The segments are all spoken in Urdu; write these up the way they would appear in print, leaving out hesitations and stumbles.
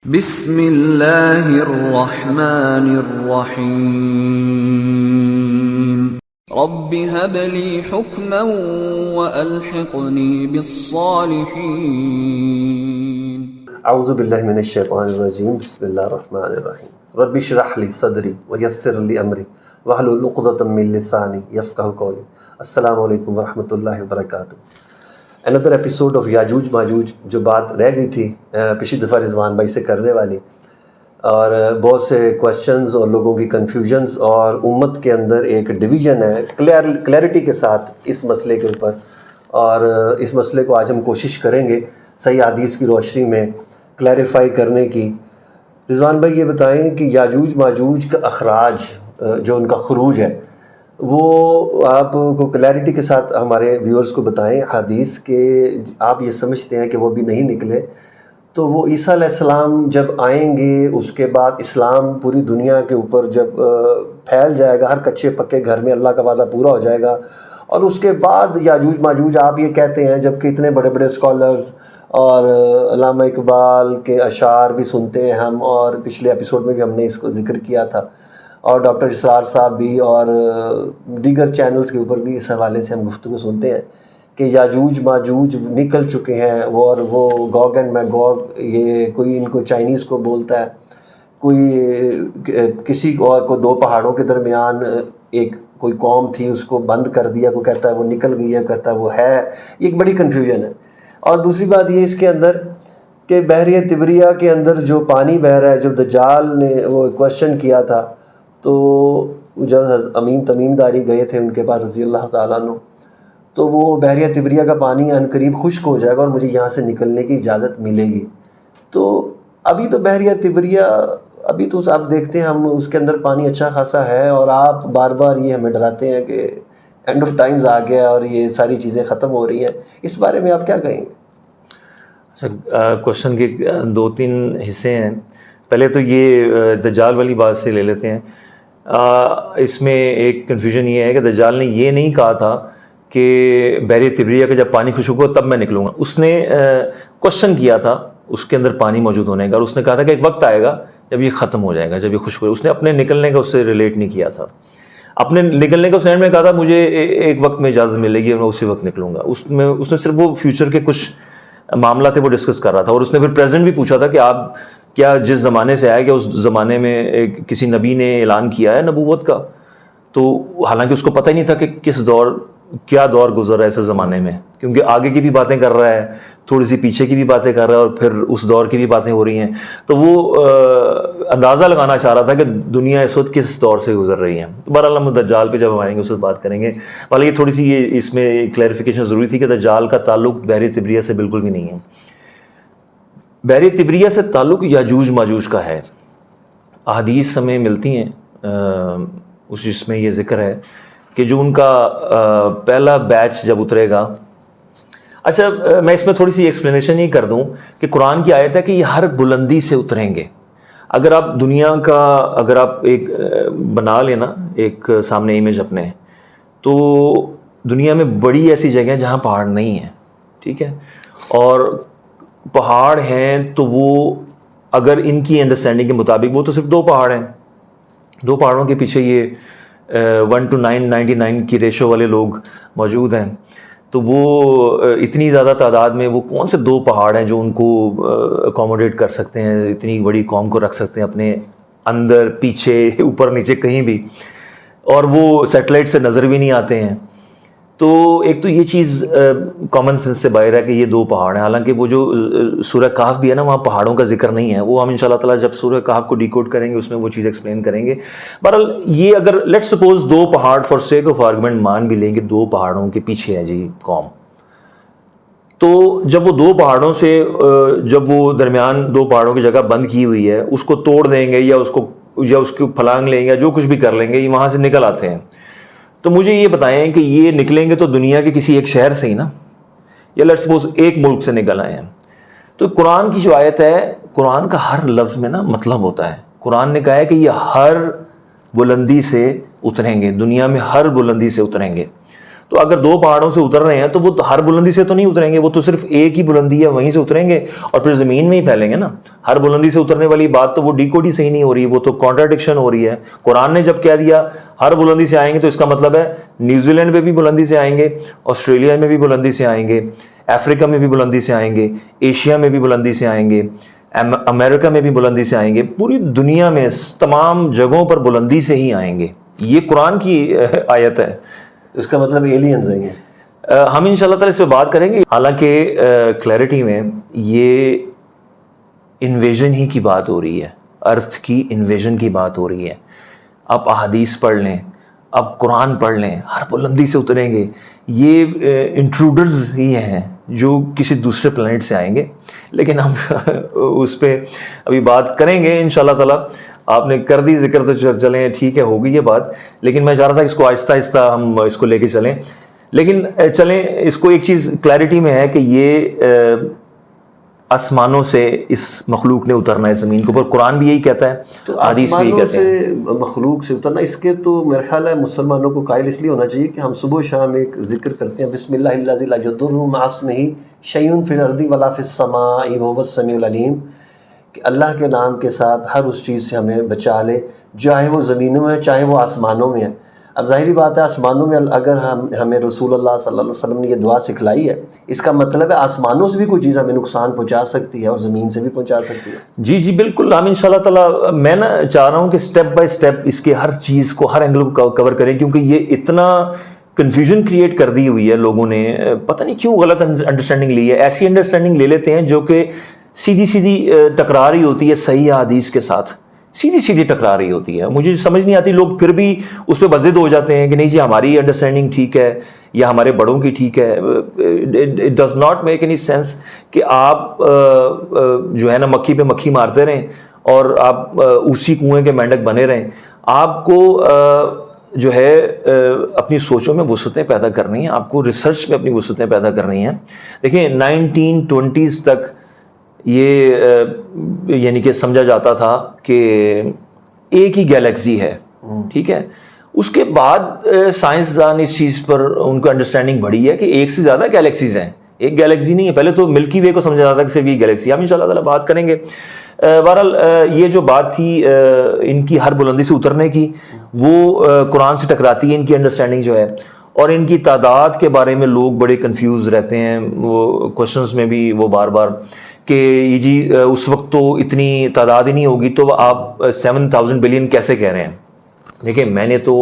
بسم اللہ الرحمن الرحیم رب هب لی حکما والحقنی بالصالحین اعوذ باللہ من الشیطان الرجیم بسم اللہ الرحمن الرحیم رب اشرح لی صدری ویسر لی امری واحلل عقدۃ من لسانی یفقہوا قولی۔ السلام علیکم ورحمۃ اللہ وبرکاتہ۔ another episode of یاجوج ماجوج، جو بات رہ گئی تھی پچھلی دفعہ رضوان بھائی سے کرنے والی، اور بہت سے کویشچنز اور لوگوں کی کنفیوژنز، اور امت کے اندر ایک ڈویژن ہے کلیئرٹی کے ساتھ اس مسئلے کے اوپر، اور اس مسئلے کو آج ہم کوشش کریں گے صحیح حدیث کی روشنی میں کلیریفائی کرنے کی۔ رضوان بھائی یہ بتائیں کہ یاجوج ماجوج کا اخراج، جو ان کا خروج ہے، وہ آپ کو کلیئرٹی کے ساتھ ہمارے ویورز کو بتائیں حدیث کے۔ آپ یہ سمجھتے ہیں کہ وہ بھی نہیں نکلے، تو وہ عیسیٰ علیہ السلام جب آئیں گے، اس کے بعد اسلام پوری دنیا کے اوپر جب پھیل جائے گا، ہر کچے پکے گھر میں اللہ کا وعدہ پورا ہو جائے گا، اور اس کے بعد یاجوج ماجوج آپ یہ کہتے ہیں، جبکہ اتنے بڑے بڑے اسکالرز اور علامہ اقبال کے اشعار بھی سنتے ہیں ہم، اور پچھلے ایپیسوڈ میں بھی ہم نے اس کو ذکر کیا تھا، اور ڈاکٹر اسرار صاحب بھی اور دیگر چینلز کے اوپر بھی اس حوالے سے ہم گفتگو سنتے ہیں کہ یاجوج ماجوج نکل چکے ہیں، اور وہ گوگ اینڈ میگوگ، یہ کوئی ان کو چائنیز کو بولتا ہے، کوئی کسی اور کو دو پہاڑوں کے درمیان ایک کوئی قوم تھی، اس کو بند کر دیا، کوئی کہتا ہے وہ نکل گئی ہے، کہتا ہے وہ ہے۔ یہ ایک بڑی کنفیوژن ہے۔ اور دوسری بات یہ اس کے اندر کہ بحیرہ طبریہ کے اندر جو پانی بہہ رہا ہے، جو دجال نے وہ کویشچن کیا تھا، تو جب امین تمیم داری گئے تھے ان کے پاس رضی اللہ تعالیٰ عنہ، تو وہ بحیرہ طبریہ کا پانی عنقریب خشک ہو جائے گا اور مجھے یہاں سے نکلنے کی اجازت ملے گی۔ تو ابھی تو بحیرہ طبریہ، ابھی تو آپ دیکھتے ہیں ہم اس کے اندر پانی اچھا خاصا ہے، اور آپ بار بار یہ ہمیں ڈراتے ہیں کہ اینڈ آف ٹائمز آ گیا اور یہ ساری چیزیں ختم ہو رہی ہیں۔ اس بارے میں آپ کیا کہیں گے؟ اچھا، کوشچن کے دو تین حصے ہیں۔ پہلے تو یہ دجال والی بات سے لے لیتے ہیں۔ اس میں ایک کنفیوژن یہ ہے کہ دجال نے یہ نہیں کہا تھا کہ بحیرہ طبریہ کا جب پانی خشک ہو تب میں نکلوں گا۔ اس نے کوشچن کیا تھا اس کے اندر پانی موجود ہونے کا، اور اس نے کہا تھا کہ ایک وقت آئے گا جب یہ ختم ہو جائے گا، جب یہ خشک ہو۔ اس نے اپنے نکلنے کا اس سے ریلیٹ نہیں کیا تھا۔ اپنے نکلنے کا اس اینڈ میں کہا تھا مجھے ایک وقت میں اجازت ملے گی اور میں اسی وقت نکلوں گا۔ اس نے صرف وہ فیوچر کے کچھ معاملہ تھے وہ ڈسکس کر رہا تھا، اور اس نے پھر پریزنٹ بھی پوچھا تھا کہ آپ کیا جس زمانے سے آئے، کہ اس زمانے میں کسی نبی نے اعلان کیا ہے نبوت کا؟ تو حالانکہ اس کو پتہ ہی نہیں تھا کہ کیا دور گزر رہا ہے اس زمانے میں، کیونکہ آگے کی بھی باتیں کر رہا ہے، تھوڑی سی پیچھے کی بھی باتیں کر رہا ہے، اور پھر اس دور کی بھی باتیں ہو رہی ہیں۔ تو وہ اندازہ لگانا چاہ رہا تھا کہ دنیا اس وقت کس دور سے گزر رہی ہے۔ بہرحال ہم دجال پہ جب ہم آئیں گے اس وقت بات کریں گے۔ حالانکہ یہ تھوڑی سی اس میں کلیریفیکیشن ضروری تھی کہ دجال کا تعلق بحیرہ طبریہ سے بالکل بھی نہیں ہے۔ بحیرہ طبریہ سے تعلق یاجوج ماجوج کا ہے۔ احادیث ہمیں ملتی ہیں جس میں یہ ذکر ہے کہ جو ان کا پہلا بیچ جب اترے گا۔ اچھا، میں اس میں تھوڑی سی ایکسپلینیشن یہ کر دوں کہ قرآن کی آیت ہے کہ یہ ہر بلندی سے اتریں گے۔ اگر آپ دنیا کا اگر آپ ایک بنا لینا ایک سامنے امیج اپنے، تو دنیا میں بڑی ایسی جگہیں جہاں پہاڑ نہیں ہیں، ٹھیک ہے، اور پہاڑ ہیں تو وہ اگر ان کی انڈرسٹینڈنگ کے مطابق وہ تو صرف دو پہاڑ ہیں، دو پہاڑوں کے پیچھے یہ 1:999 کی ریشو والے لوگ موجود ہیں، تو وہ اتنی زیادہ تعداد میں وہ کون سے دو پہاڑ ہیں جو ان کو اکوموڈیٹ کر سکتے ہیں، اتنی بڑی قوم کو رکھ سکتے ہیں اپنے اندر، پیچھے، اوپر نیچے کہیں بھی، اور وہ سیٹلائٹ سے نظر بھی نہیں آتے ہیں۔ تو ایک تو یہ چیز کامن سینس سے باہر ہے کہ یہ دو پہاڑ ہیں۔ حالانکہ وہ جو سورہ کہف بھی ہے نا، وہاں پہاڑوں کا ذکر نہیں ہے، وہ ہم انشاءاللہ تعالیٰ جب سورہ کہف کو ڈیکوڈ کریں گے اس میں وہ چیز ایکسپلین کریں گے۔ بہرحال یہ اگر لیٹ سپوز دو پہاڑ فار سیک آف آرگومنٹ مان بھی لیں گے، دو پہاڑوں کے پیچھے ہے جی قوم، تو جب وہ دو پہاڑوں سے جب وہ درمیان دو پہاڑوں کی جگہ بند کی ہوئی ہے، اس کو توڑ دیں گے یا اس کو پھلانگ لیں گے یا جو کچھ بھی کر لیں گے، یہ وہاں سے نکل آتے ہیں۔ تو مجھے یہ بتائیں کہ یہ نکلیں گے تو دنیا کے کسی ایک شہر سے ہی نا، یا لیٹ سپوز ایک ملک سے نکل آئے ہیں۔ تو قرآن کی جو آیت ہے، قرآن کا ہر لفظ میں نا مطلب ہوتا ہے۔ قرآن نے کہا ہے کہ یہ ہر بلندی سے اتریں گے، دنیا میں ہر بلندی سے اتریں گے۔ تو اگر 2 پہاڑوں سے اتر رہے ہیں تو وہ ہر بلندی سے تو نہیں اتریں گے, وہ تو صرف ایک ہی بلندی ہے وہیں سے اتریں گے اور پھر زمین میں ہی پھیلیں گے نا. ہر بلندی سے اترنے والی بات تو وہ ڈیکوڈ ہی صحیح نہیں ہو رہی, وہ تو کانٹراڈکشن ہو رہی ہے. قرآن نے جب کہہ دیا ہر بلندی سے آئیں گے تو اس کا مطلب ہے نیوزی لینڈ پہ بھی بلندی سے آئیں گے, آسٹریلیا میں بھی بلندی سے آئیں گے, افریقہ میں بھی بلندی سے آئیں گے, ایشیا میں بھی بلندی سے آئیں گے, امریکہ میں بھی بلندی سے آئیں گے, پوری دنیا میں تمام جگہوں پر بلندی سے ہی آئیں گے. یہ قرآن کی آیت ہے. اس کا مطلب ایلینز ہیں. ہم انشاءاللہ تعالی اس پہ بات کریں گے. حالانکہ کلیئرٹی میں یہ انویژن ہی کی بات ہو رہی ہے, ارتھ کی انویژن کی بات ہو رہی ہے. آپ احادیث پڑھ لیں, آپ قرآن پڑھ لیں, ہر بلندی سے اتریں گے. یہ انٹروڈرز ہی ہیں جو کسی دوسرے پلانٹ سے آئیں گے, لیکن ہم اس پہ ابھی بات کریں گے انشاءاللہ تعالی. آپ نے کر دی ذکر تو چلیں ٹھیک ہے, ہوگی یہ بات, لیکن میں چاہ رہا تھا اس کو آہستہ آہستہ ہم اس کو لے کے چلیں. لیکن چلیں اس کو ایک چیز کلیئرٹی میں ہے کہ یہ آسمانوں سے اس مخلوق نے اترنا ہے زمین کے اوپر. قرآن بھی یہی کہتا ہے, تو حدیث بھی یہی آسمانوں کہتے ہیں. سے مخلوق سے اترنا, اس کے تو میرا خیال ہے مسلمانوں کو قائل اس لیے ہونا چاہیے کہ ہم صبح و شام ایک ذکر کرتے ہیں, بسم اللہ الذی لا یضر مع اسمہ شیء فی الارض ولا فی السماء وہو السمیع العلیم, کہ اللہ کے نام کے ساتھ ہر اس چیز سے ہمیں بچا لے, چاہے وہ زمینوں میں ہے چاہے وہ آسمانوں میں ہے. اب ظاہری بات ہے آسمانوں میں اگر ہمیں رسول اللہ صلی اللہ علیہ وسلم نے یہ دعا سکھلائی ہے, اس کا مطلب ہے آسمانوں سے بھی کوئی چیز ہمیں نقصان پہنچا سکتی ہے اور زمین سے بھی پہنچا سکتی ہے. جی جی بالکل. ہم انشاءاللہ تعالی میں نا چاہ رہا ہوں کہ سٹیپ بائی سٹیپ اس کے ہر چیز کو, ہر اینگل کو کور کریں, کیونکہ یہ اتنا کنفیوژن کریٹ کر دی ہوئی ہے لوگوں نے. پتہ نہیں کیوں غلط انڈرسٹینڈنگ لی ہے. ایسی انڈرسٹینڈنگ لے لیتے ہیں جو کہ سیدھی سیدھی ٹکرا رہی ہوتی ہے صحیح حدیث کے ساتھ, سیدھی سیدھی ٹکرا رہی ہوتی ہے. مجھے سمجھ نہیں آتی, لوگ پھر بھی اس پہ بضد ہو جاتے ہیں کہ نہیں جی ہماری انڈرسٹینڈنگ ٹھیک ہے یا ہمارے بڑوں کی ٹھیک ہے. It does not make any sense کہ آپ جو ہے نا مکھی پہ مکھی مارتے رہیں اور آپ اسی کنویں کے مینڈک بنے رہیں. آپ کو جو ہے اپنی سوچوں میں وسعتیں پیدا کرنی ہیں, آپ کو ریسرچ میں اپنی وسعتیں پیدا کرنی ہیں. دیکھیں 1920s تک یہ یعنی کہ سمجھا جاتا تھا کہ ایک ہی گیلیکسی ہے, ٹھیک ہے. اس کے بعد سائنسدان اس چیز پر ان کو انڈرسٹینڈنگ بڑھی ہے کہ ایک سے زیادہ گیلیکسیز ہیں, ایک گیلیکسی نہیں ہے. پہلے تو ملکی وے کو سمجھا جاتا تھا کہ صرف یہ گیلیکسی. ہم انشاءاللہ تعالی بات کریں گے. بہرحال یہ جو بات تھی ان کی ہر بلندی سے اترنے کی, وہ قرآن سے ٹکراتی ہے ان کی انڈرسٹینڈنگ جو ہے. اور ان کی تعداد کے بارے میں لوگ بڑے کنفیوز رہتے ہیں, وہ کوشچنس میں بھی وہ بار بار کہ یہ جی اس وقت تو اتنی تعداد ہی نہیں ہوگی تو آپ 7,000 بلین کیسے کہہ رہے ہیں. دیکھیں میں نے تو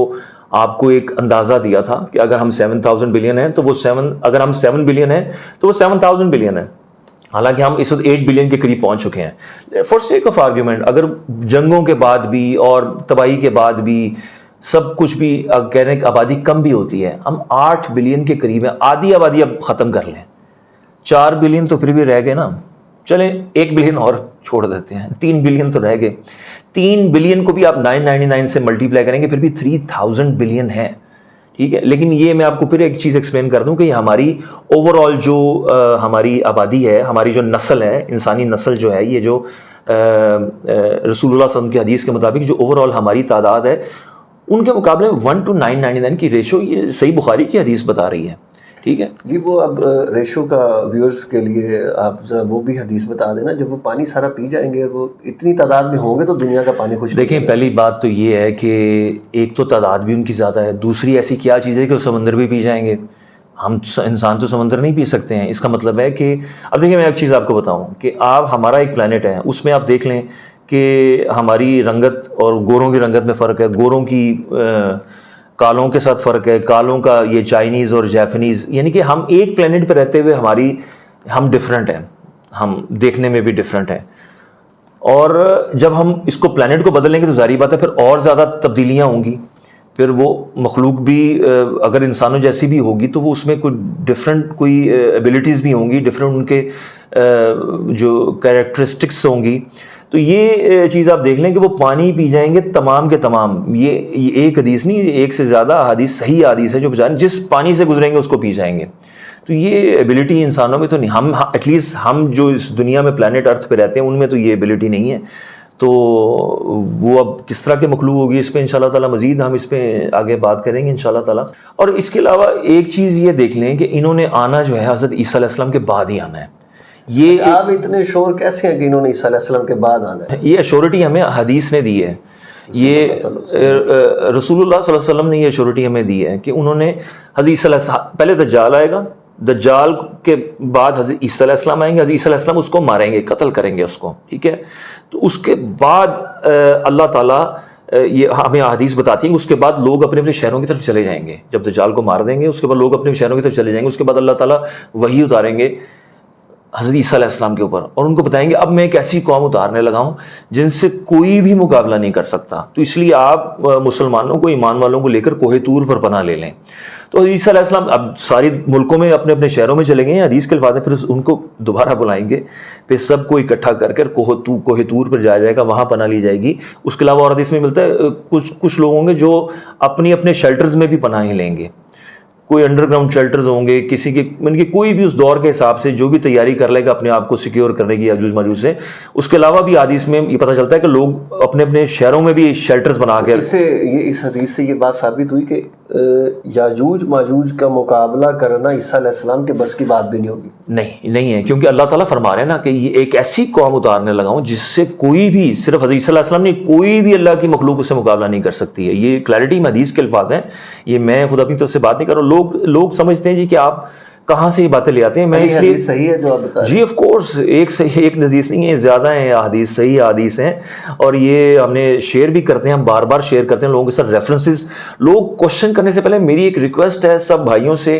آپ کو ایک اندازہ دیا تھا کہ اگر ہم 7,000 بلین ہیں تو وہ اگر ہم 7 بلین ہیں تو وہ 7,000 بلین ہے. حالانکہ ہم اس وقت 8 بلین کے قریب پہنچ چکے ہیں. فار سیک آف آرگیومنٹ, اگر جنگوں کے بعد بھی اور تباہی کے بعد بھی سب کچھ بھی کہہ رہے ہیں کہ آبادی کم بھی ہوتی ہے, ہم 8 بلین کے قریب ہیں. آدھی آبادی اب ختم کر لیں, 4 بلین تو پھر بھی رہ گئے نا, چلیں 1 بلین اور چھوڑ دیتے ہیں, 3 بلین تو رہ گئے. 3 بلین کو بھی آپ 999 سے ملٹیپلائی کریں گے پھر بھی 3,000 بلین ہے, ٹھیک ہے. لیکن یہ میں آپ کو پھر ایک چیز ایکسپلین کر دوں کہ ہماری اوور آل جو ہماری آبادی ہے, ہماری جو نسل ہے, انسانی نسل جو ہے, یہ جو رسول اللہ صلی اللہ علیہ وسلم کی حدیث کے مطابق جو اوور آل ہماری تعداد ہے ان کے مقابلے میں 1 to 999 کی ریشو یہ صحیح بخاری کی حدیث بتا رہی ہے, ٹھیک ہے جی. وہ اب ریشو کا ویورز کے لیے آپ ذرا وہ بھی حدیث بتا دینا, جب وہ پانی سارا پی جائیں گے, وہ اتنی تعداد میں ہوں گے تو دنیا کا پانی خشک. دیکھیں پہلی بات تو یہ ہے کہ ایک تو تعداد بھی ان کی زیادہ ہے, دوسری ایسی کیا چیز ہے کہ وہ سمندر بھی پی جائیں گے. ہم انسان تو سمندر نہیں پی سکتے ہیں. اس کا مطلب ہے کہ اب دیکھیں میں ایک چیز آپ کو بتاؤں کہ آپ ہمارا ایک پلانٹ ہے, اس میں آپ دیکھ لیں کہ ہماری رنگت اور گوروں کی رنگت میں فرق ہے, گوروں کی کالوں کے ساتھ فرق ہے, کالوں کا یہ چائنیز اور جاپنیز, یعنی کہ ہم ایک پلانٹ پہ رہتے ہوئے ہم ڈفرینٹ ہیں, ہم دیکھنے میں بھی ڈفرینٹ ہیں. اور جب ہم اس کو پلانٹ کو بدلیں گے تو ظاہری بات ہے پھر اور زیادہ تبدیلیاں ہوں گی, پھر وہ مخلوق بھی اگر انسانوں جیسی بھی ہوگی تو وہ اس میں کوئی ڈفرینٹ کوئی ایبیلٹیز بھی ہوں گی, ڈفرینٹ ان کے جو کیریکٹرسٹکس ہوں گی. تو یہ چیز آپ دیکھ لیں کہ وہ پانی پی جائیں گے تمام کے تمام. یہ ایک حدیث نہیں, ایک سے زیادہ حدیث صحیح حدیث ہے جو جس پانی سے گزریں گے اس کو پی جائیں گے. تو یہ ایبلٹی انسانوں میں تو نہیں, ہم ایٹ لیسٹ ہم جو اس دنیا میں پلانٹ ارتھ پہ رہتے ہیں ان میں تو یہ ایبلٹی نہیں ہے. تو وہ اب کس طرح کے مخلوق ہوگی اس پہ انشاءاللہ تعالیٰ مزید ہم اس پہ آگے بات کریں گے انشاءاللہ تعالیٰ. اور اس کے علاوہ ایک چیز یہ دیکھ لیں کہ انہوں نے آنا جو ہے حضرت عیسیٰ علیہ السلام کے بعد ہی آنا ہے. یہ آپ اتنے شور کیسے ہیں کہ انہوں نے عیسیٰ علیہ السلام کے بعد آنا ہے؟ یہ ایشورٹی ہمیں حدیث نے دی ہے. یہ رسول اللہ صلی اللہ علیہ وسلم نے یہ ایشورٹی ہمیں دی ہے کہ انہوں نے حضرت عیسیٰ علیہ السلام، پہلے دجال آئے گا، دجال کے بعد حضرت عیسیٰ علیہ السلام آئیں گے، حضرت عیسیٰ علیہ السلام اس کو ماریں گے، قتل کریں گے اس کو، ٹھیک ہے. تو اس کے بعد اللہ تعالیٰ یہ ہمیں احادیث بتاتی ہیں کہ اس کے بعد لوگ اپنے اپنے شہروں کی طرف چلے جائیں گے. جب دجال کو مار دیں گے اس کے بعد لوگ اپنے شہروں کی طرف چلے جائیں گے. اس کے بعد اللہ تعالیٰ وحی اتاریں گے حضرت عیسیٰ علیہ السلام کے اوپر اور ان کو بتائیں گے اب میں ایک ایسی قوم اتارنے لگا ہوں جن سے کوئی بھی مقابلہ نہیں کر سکتا. تو اس لیے آپ مسلمانوں کو، ایمان والوں کو لے کر کوہ طور پر پناہ لے لیں. تو حضرت عیسیٰ علیہ السلام اب ساری ملکوں میں اپنے اپنے شہروں میں چلے گئے ہیں، حدیث کے الفاظ ہیں، پھر ان کو دوبارہ بلائیں گے، پھر سب کو اکٹھا کر کر کوہ طور پر جایا جائے گا، وہاں پناہ لی جائے گی. اس کے علاوہ اور حدیث میں ملتا ہے کچھ لوگ ہوں گے جو اپنی اپنے شیلٹرز میں بھی پناہیں لیں گے. کوئی انڈر گراؤنڈ شیلٹرز ہوں گے، کسی کے کہ کوئی بھی اس دور کے حساب سے جو بھی تیاری کر لے گا اپنے آپ کو سیکیور کرنے کی یاجوج ماجوج سے. اس کے علاوہ بھی حدیث میں یہ پتہ چلتا ہے کہ لوگ اپنے اپنے شہروں میں بھی شیلٹرز بنا کے. اس حدیث سے یہ بات ثابت ہوئی کہ یاجوج ماجوج کا مقابلہ کرنا عیسیٰ علیہ السلام کے بس کی بات بھی نہیں ہوگی. نہیں ہے، کیونکہ اللہ تعالیٰ فرما رہے ہیں نا کہ یہ ایک ایسی قوم اتارنے لگا ہوں جس سے کوئی بھی، صرف حضرت عیسیٰ علیہ السلام نے، کوئی بھی اللہ کی مخلوق اس سے مقابلہ نہیں کر سکتی ہے. یہ کلیئرٹی میں حدیث کے الفاظ ہیں، یہ میں خود اپنی طرف سے بات نہیں کر رہا. لوگ سمجھتے ہیں جی کہ آپ کہاں سے یہ باتیں لے آتے ہیں. میں اس لیے صحیح ہے جو آپ بتا رہے ہیں. جی آف کورس ایک حدیث نہیں ہے، زیادہ ہیں حدیث، صحیح حدیث ہیں، اور یہ ہم نے شیئر بھی کرتے ہیں، ہم بار بار شیئر کرتے ہیں لوگوں کے ساتھ ریفرنسز. لوگ کوشچن کرنے سے پہلے میری ایک ریکویسٹ ہے سب بھائیوں سے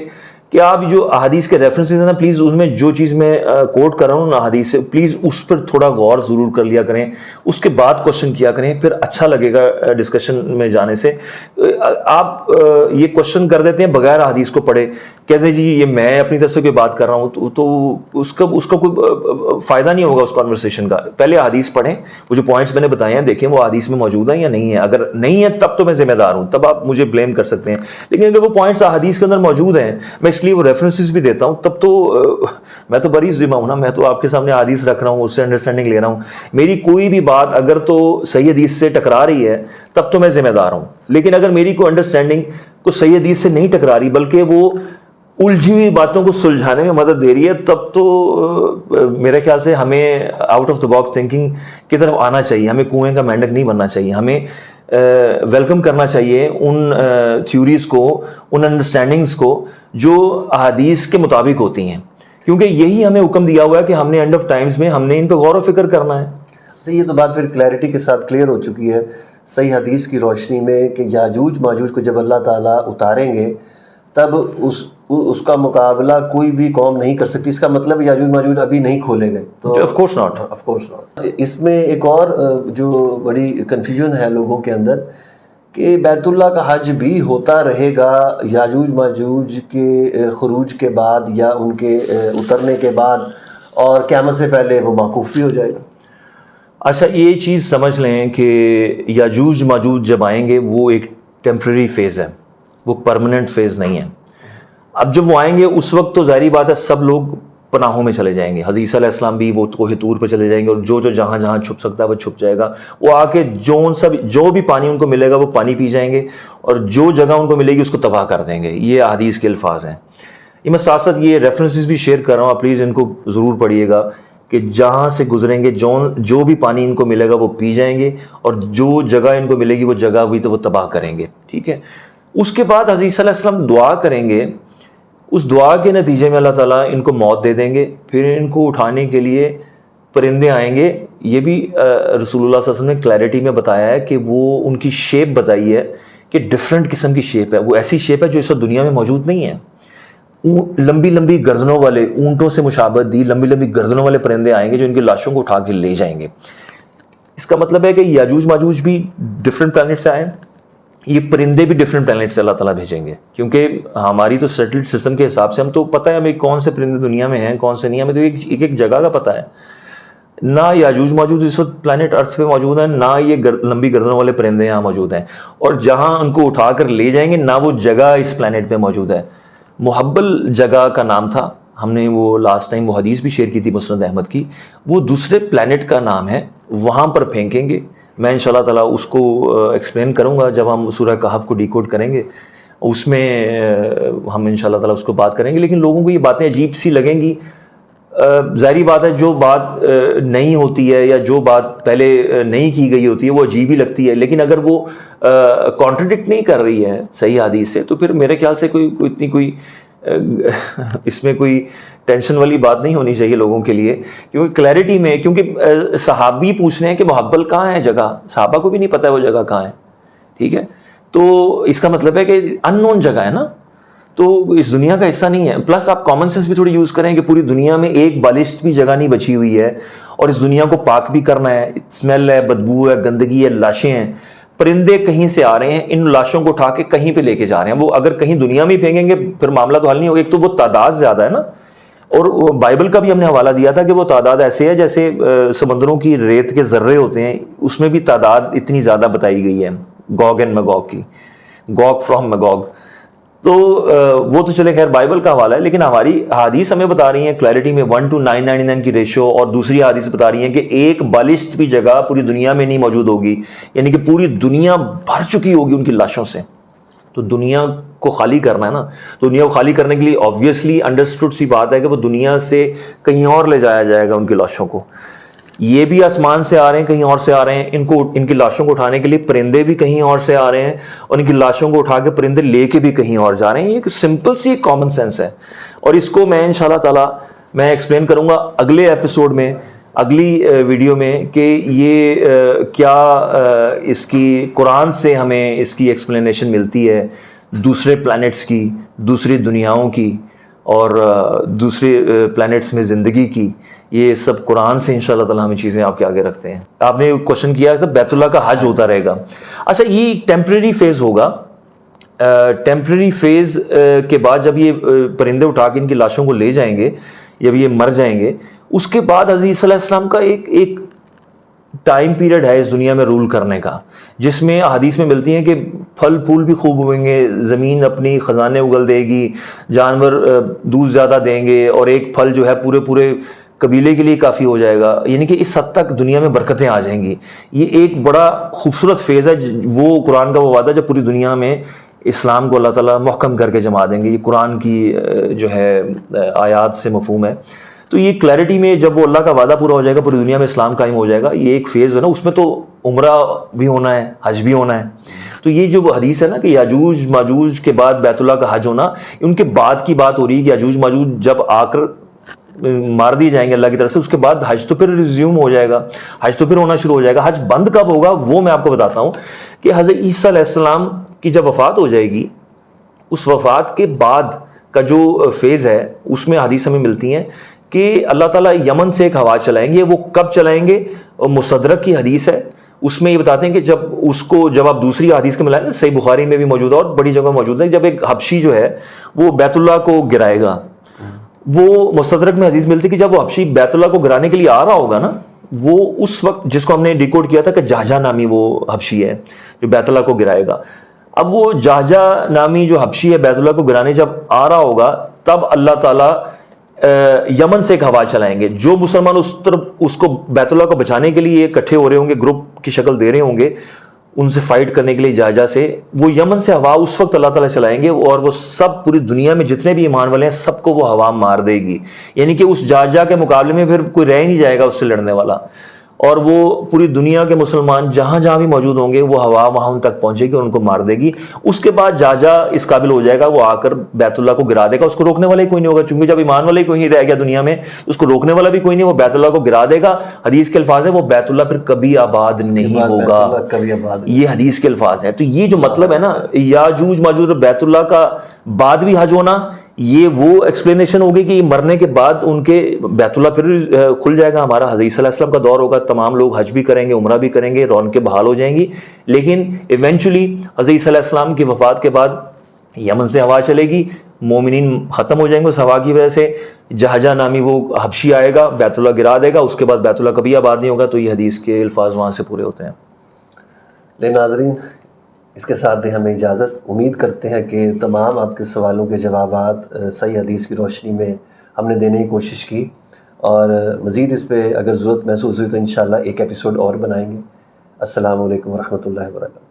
کہ آپ جو احادیث کے ریفرنسز ہیں نا، پلیز ان میں جو چیز میں کوٹ کر رہا ہوں نا احادیث سے، پلیز اس پر تھوڑا غور ضرور کر لیا کریں، اس کے بعد کوشچن کیا کریں، پھر اچھا لگے گا ڈسکشن میں جانے سے. آپ یہ کوشچن کر دیتے ہیں بغیر احادیث کو پڑھے، کہتے ہیں جی یہ میں اپنی طرف سے کوئی بات کر رہا ہوں، تو اس کا کوئی فائدہ نہیں ہوگا اس کانورسیشن کا. پہلے احادیث پڑھیں، وہ جو پوائنٹس میں نے بتائے ہیں دیکھیں وہ احادیث میں موجود ہیں یا نہیں ہے. اگر نہیں ہے تب تو میں ذمہ دار ہوں، تب آپ مجھے بلیم کر سکتے ہیں. لیکن اگر وہ پوائنٹس احادیث کے اندر موجود ہیں، میں اس لیے وہ ریفرنسز بھی دیتا ہوں، تب تو میں تو بری ذمہ ہوں نا، میں تو آپ کے سامنے حدیث رکھ رہا ہوں، اس سے انڈرسٹینڈنگ لے رہا ہوں. میری کوئی بھی بات اگر تو صحیح حدیث سے ٹکرا رہی ہے تب تو میں ذمہ دار ہوں. لیکن اگر میری کوئی انڈرسٹینڈنگ کو صحیح حدیث سے نہیں ٹکرا رہی بلکہ وہ الجھی ہوئی باتوں کو سلجھانے میں مدد دے رہی ہے، تب تو میرے خیال سے ہمیں out of the box thinking کی طرف آنا چاہیے. ہمیں کنویں کا مینڈک نہیں بننا چاہیے. ہمیں ویلکم کرنا چاہیے ان تھیوریز کو، ان انڈرسٹینڈنگز کو جو احادیث کے مطابق ہوتی ہیں، کیونکہ یہی ہمیں حکم دیا ہوا ہے کہ ہم نے اینڈ آف ٹائمز میں ہم نے ان پہ غور و فکر کرنا ہے. یہ تو بات پھر کلیئرٹی کے ساتھ کلیئر ہو چکی ہے صحیح حدیث کی روشنی میں کہ یاجوج ماجوج کو جب اللہ تعالیٰ اتاریں گے تب اس کا مقابلہ کوئی بھی قوم نہیں کر سکتی. اس کا مطلب یاجوج ماجوج ابھی نہیں کھولے گئے تو of course not. Of course not. اس میں ایک اور جو بڑی کنفیوژن ہے لوگوں کے اندر کہ بیت اللہ کا حج بھی ہوتا رہے گا یاجوج ماجوج کے خروج کے بعد یا ان کے اترنے کے بعد، اور قیامت سے پہلے وہ موقوف بھی ہو جائے گا. اچھا یہ چیز سمجھ لیں کہ یاجوج ماجوج جب آئیں گے وہ ایک ٹیمپریری فیز ہے، وہ پرماننٹ فیز نہیں ہے. اب جب وہ آئیں گے اس وقت تو ظاہری بات ہے سب لوگ پناہوں میں چلے جائیں گے. حضرت عیسیٰ علیہ السلام بھی وہ کوہ طور پہ چلے جائیں گے، اور جو جہاں جہاں چھپ سکتا ہے وہ چھپ جائے گا. وہ آ کے جو بھی پانی ان کو ملے گا وہ پانی پی جائیں گے، اور جو جگہ ان کو ملے گی اس کو تباہ کر دیں گے. یہ حدیث کے الفاظ ہیں. یہ میں ساتھ ساتھ یہ ریفرنسز بھی شیئر کر رہا ہوں، آپ پلیز ان کو ضرور پڑھیے گا کہ جہاں سے گزریں گے جو بھی پانی ان کو ملے گا وہ پی جائیں گے، اور جو جگہ ان کو ملے گی وہ جگہ ہوئی تو وہ تباہ کریں گے. ٹھیک ہے. اس کے بعد حضرت عیسیٰ علیہ السلام دعا کریں گے، اس دعا کے نتیجے میں اللہ تعالیٰ ان کو موت دے دیں گے، پھر ان کو اٹھانے کے لیے پرندے آئیں گے. یہ بھی رسول اللہ صلی اللہ علیہ وسلم نے کلیئرٹی میں بتایا ہے کہ وہ ان کی شیپ بتائی ہے کہ ڈفرینٹ قسم کی شیپ ہے. وہ ایسی شیپ ہے جو اس وقت دنیا میں موجود نہیں ہے. لمبی لمبی گردنوں والے، اونٹوں سے مشابہت دی لمبی لمبی گردنوں والے پرندے آئیں گے جو ان کی لاشوں کو اٹھا کے لے جائیں گے. اس کا مطلب ہے کہ یاجوج ماجوج بھی ڈفرینٹ پلانٹ سے آئے، یہ پرندے بھی ڈفرینٹ پلانٹ سے اللہ تعالیٰ بھیجیں گے. کیونکہ ہماری تو سیٹلڈ سسٹم کے حساب سے ہم تو پتہ ہے ہمیں کون سے پرندے دنیا میں ہیں کون سے نہیں، ہمیں تو ایک جگہ کا پتہ ہے. نہ یاجوج ماجوج اس وقت پلانٹ ارتھ پہ موجود ہیں، نہ یہ لمبی گردنوں والے پرندے یہاں موجود ہیں، اور جہاں ان کو اٹھا کر لے جائیں گے نہ وہ جگہ اس پلانٹ پہ موجود ہے. محبل جگہ کا نام تھا ہم نے وہ لاسٹ ٹائم وہ حدیث بھی شیئر کی تھی مسند احمد کی, وہ دوسرے پلانٹ کا نام ہے, وہاں پر پھینکیں گے. میں ان شاء اللہ تعالیٰ اس کو ایکسپلین کروں گا جب ہم سورہ کہف کو ڈیکوڈ کریں گے, اس میں ہم ان شاء اللہ تعالیٰ اس کو بات کریں گے. لیکن لوگوں کو یہ باتیں عجیب سی لگیں گی. ظاہری بات ہے, جو بات نہیں ہوتی ہے یا جو بات پہلے نہیں کی گئی ہوتی ہے وہ عجیب ہی لگتی ہے, لیکن اگر وہ کانٹرڈکٹ نہیں کر رہی ہے صحیح حدیث سے تو پھر میرے خیال سے کوئی اس میں کوئی ٹینشن والی بات نہیں ہونی چاہیے لوگوں کے لیے, کیونکہ کلیئرٹی میں, کیونکہ صحابی پوچھ رہے ہیں کہ محبل کہاں ہے جگہ, صحابہ کو بھی نہیں پتہ ہے وہ جگہ کہاں ہے, ٹھیک ہے, تو اس کا مطلب ہے کہ ان نون جگہ ہے نا, تو اس دنیا کا حصہ نہیں ہے. پلس آپ کامن سینس بھی تھوڑی یوز کریں کہ پوری دنیا میں ایک بالشت بھی جگہ نہیں بچی ہوئی ہے, اور اس دنیا کو پاک بھی کرنا ہے, اسمیل ہے, بدبو ہے, گندگی ہے, لاشیں ہیں, پرندے کہیں سے آ رہے ہیں, ان لاشوں کو اٹھا کے کہیں پہ لے کے جا رہے ہیں. وہ اگر کہیں دنیا میں پھینکیں گے پھر معاملہ تو حل نہیں ہوگا. ایک تو وہ تعداد زیادہ ہے نا, اور بائبل کا بھی ہم نے حوالہ دیا تھا کہ وہ تعداد ایسے ہے جیسے سمندروں کی ریت کے ذرے ہوتے ہیں, اس میں بھی تعداد اتنی زیادہ بتائی گئی ہے گوگ اینڈ میگوگ کی, گوگ فرام میگوگ. تو وہ تو چلے خیر بائبل کا حوالہ ہے, لیکن ہماری حدیث ہمیں بتا رہی ہیں کلیئرٹی میں 1:999 کی ریشو, اور دوسری حدیث بتا رہی ہیں کہ ایک بالشت بھی جگہ پوری دنیا میں نہیں موجود ہوگی, یعنی کہ پوری دنیا بھر چکی ہوگی ان کی لاشوں سے. تو دنیا کو خالی کرنا ہے نا, تو دنیا کو خالی کرنے کے لیے آبویسلی انڈرسٹوڈ سی بات ہے کہ وہ دنیا سے کہیں اور لے جایا جائے گا ان کی لاشوں کو. یہ بھی آسمان سے آ رہے ہیں, کہیں اور سے آ رہے ہیں, ان کی لاشوں کو اٹھانے کے لیے پرندے بھی کہیں اور سے آ رہے ہیں, اور ان کی لاشوں کو اٹھا کے پرندے لے کے بھی کہیں اور جا رہے ہیں. یہ ایک سمپل سی کامن سینس ہے, اور اس کو میں انشاءاللہ تعالی میں ایکسپلین کروں گا اگلے ایپیسوڈ میں, اگلی ویڈیو میں, کہ یہ کیا اس کی قرآن سے ہمیں اس کی ایکسپلینیشن ملتی ہے دوسرے پلانٹس کی, دوسری دنیاؤں کی, اور دوسرے پلانٹس میں زندگی کی. یہ سب قرآن سے انشاءاللہ تعالی ہمیں چیزیں آپ کے آگے رکھتے ہیں. آپ نے کوشچن کیا تھا بیت اللہ کا حج ہوتا رہے گا. اچھا, یہ ٹیمپریری فیز ہوگا. ٹیمپریری فیز کے بعد جب یہ پرندے اٹھا کے ان کی لاشوں کو لے جائیں گے, جب یہ مر جائیں گے, اس کے بعد حضرت صلی اللہ علیہ وسلم کا ایک ٹائم پیریڈ ہے اس دنیا میں رول کرنے کا, جس میں حدیث میں ملتی ہیں کہ پھل پھول بھی خوب ہوئیں گے, زمین اپنی خزانے اگل دے گی, جانور دودھ زیادہ دیں گے, اور ایک پھل جو ہے پورے قبیلے کے لیے کافی ہو جائے گا. یعنی کہ اس حد تک دنیا میں برکتیں آ جائیں گی. یہ ایک بڑا خوبصورت فیز ہے, وہ قرآن کا وہ وعدہ جب پوری دنیا میں اسلام کو اللہ تعالیٰ محکم کر کے جما دیں گے. یہ قرآن کی جو ہے آیات سے مفہوم ہے. تو یہ کلیئرٹی میں جب وہ اللہ کا وعدہ پورا ہو جائے گا, پوری دنیا میں اسلام قائم ہو جائے گا, یہ ایک فیز ہے نا, اس میں تو عمرہ بھی ہونا ہے, حج بھی ہونا ہے. تو یہ جو حدیث ہے نا کہ یاجوج ماجوج کے بعد بیت اللہ کا حج ہونا, ان کے بعد کی بات ہو رہی ہے کہ یاجوج ماجوج جب آ کر مار دیے جائیں گے اللہ کی طرف سے, اس کے بعد حج تو پھر ریزیوم ہو جائے گا, حج تو پھر ہونا شروع ہو جائے گا. حج بند کب ہوگا وہ میں آپ کو بتاتا ہوں کہ حضرت عیسیٰ علیہ السلام کی جب وفات ہو جائے گی, اس وفات کے بعد کا جو فیز ہے اس میں حدیث ہمیں ملتی ہیں کہ اللہ تعالیٰ یمن سے ایک ہوا چلائیں گے. وہ کب چلائیں گے؟ مصدرک کی حدیث ہے, اس میں یہ بتاتے ہیں کہ جب آپ دوسری حدیث کے ملائیں نا, صحیح بخاری میں بھی موجود ہے اور بڑی جگہ موجود ہے, جب ایک حبشی جو ہے وہ بیت اللہ کو گرائے گا. وہ مصدرک میں حدیث ملتی ہے کہ جب وہ حبشی بیت اللہ کو گرانے کے لیے آ رہا ہوگا نا, وہ اس وقت جس کو ہم نے ڈیکوڈ کیا تھا کہ جہجہ نامی وہ حبشی ہے جو بیت اللہ کو گرائے گا. اب وہ جہجہ نامی جو حبشی ہے بیت اللہ کو گرانے جب آ رہا ہوگا, تب اللہ تعالیٰ یمن سے ایک ہوا چلائیں گے. جو مسلمان اس کو بیت اللہ کو بچانے کے لیے اکٹھے ہو رہے ہوں گے, گروپ کی شکل دے رہے ہوں گے ان سے فائٹ کرنے کے لیے جہجہ سے, وہ یمن سے ہوا اس وقت اللہ تعالیٰ چلائیں گے, اور وہ سب پوری دنیا میں جتنے بھی ایمان والے ہیں سب کو وہ ہوا مار دے گی. یعنی کہ اس جہجہ کے مقابلے میں پھر کوئی رہ نہیں جائے گا اس سے لڑنے والا, اور وہ پوری دنیا کے مسلمان جہاں جہاں بھی موجود ہوں گے وہ ہوا وہاں ان تک پہنچے گی اور ان کو مار دے گی. اس کے بعد جہجہ اس قابل ہو جائے گا, وہ آ کر بیت اللہ کو گرا دے گا. اس کو روکنے والا ہی کوئی نہیں ہوگا, چونکہ جب ایمان والا ہی کوئی نہیں رہ گیا دنیا میں, اس کو روکنے والا بھی کوئی نہیں, وہ بیت اللہ کو گرا دے گا. حدیث کے الفاظ ہے وہ بیت اللہ پھر کبھی آباد نہیں ہوگا, یہ حدیث کے الفاظ ہیں. تو یہ جو مطلب ہے نا یاجوج ماجوج بیت اللہ کا بعد بھی حج ہونا, یہ وہ ایکسپلینیشن ہوگی کہ مرنے کے بعد ان کے بیت اللہ پھر کھل جائے گا. ہمارا حضرت صلی اللہ علیہ وسلم کا دور ہوگا, تمام لوگ حج بھی کریں گے, عمرہ بھی کریں گے, رونقیں بحال ہو جائیں گی. لیکن ایونچولی حضرت صلی اللہ علیہ وسلم کی وفات کے بعد یمن سے ہوا چلے گی, مومنین ختم ہو جائیں گے اس ہوا کی وجہ سے. جہجہ نامی وہ حبشی آئے گا, بیت اللہ گرا دے گا, اس کے بعد بیت اللہ کبھی آباد نہیں ہوگا. تو یہ حدیث کے الفاظ وہاں سے پورے ہوتے ہیں. لے ناظرین, اس کے ساتھ دیں ہمیں اجازت. امید کرتے ہیں کہ تمام آپ کے سوالوں کے جوابات صحیح حدیث کی روشنی میں ہم نے دینے کی کوشش کی، اور مزید اس پہ اگر ضرورت محسوس ہوئی تو انشاءاللہ ایک ایپیسوڈ اور بنائیں گے۔ السلام علیکم ورحمۃ اللہ وبرکاتہ۔